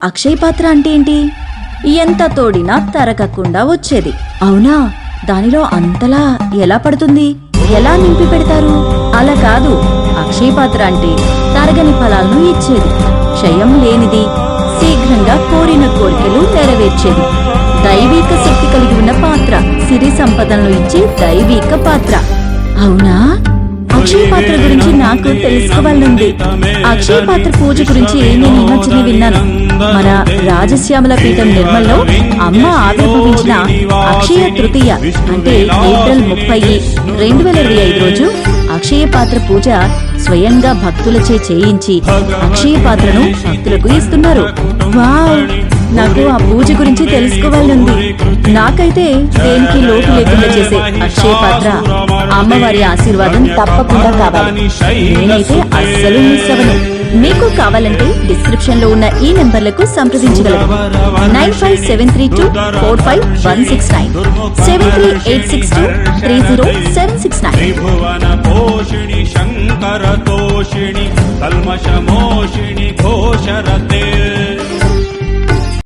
అక్షయ పాత్ర అంటే ఏంటి? ఎంత తోడినా తరగకుండా వచ్చేది. అవునా? దానిలో అంతలా ఎలా పడుతుంది? ఎలా నింపి పెడతారు? అలా కాదు. అక్షయ పాత్ర అంటే తరగని ఫలాలను ఇచ్చేది, క్షయం లేనిది, శీఘ్రంగా కోరిన కోరికలు నెరవేర్చేది, దైవిక శక్తి కలిగి ఉన్న పాత్ర, సిరి సంపదలను ఇచ్చే దైవిక పాత్ర. అవునా? అక్షయ పాత్ర గురించి నాకు తెలుసుకోవాలనుంది. అక్షయ పాత్ర పూజ గురించి నేను ఈ మధ్యనే విన్నాను. మన రాజశ్యామల పీఠం నిర్మల్లో అమ్మ ఆవిర్భవించిన అక్షయ తృతీయ అంటే ఏప్రిల్ 30, 2025 రోజు అక్షయ పాత్ర పూజ స్వయంగా భక్తులచే చేయించి అక్షయ పాత్రను భక్తులకు ఇస్తున్నారు. వావ్! నాకు ఆ పూజ గురించి తెలుసుకోవాలనుంది. నాకైతే దేనికి లోటు లేకుండా చేసే అక్షయ పాత్ర అమ్మవారి ఆశీర్వాదం తప్పకుండా కావాలి. నేనైతే అస్సలు మిస్ అవ్వను. మీకు కావాలంటే డిస్క్రిప్షన్ లో ఉన్న ఈ నెంబర్లకు సంప్రదించగలరు. 9573245169, 738623079. శంకర తోషిణి కల్మషమోషిణి ఘోషరతే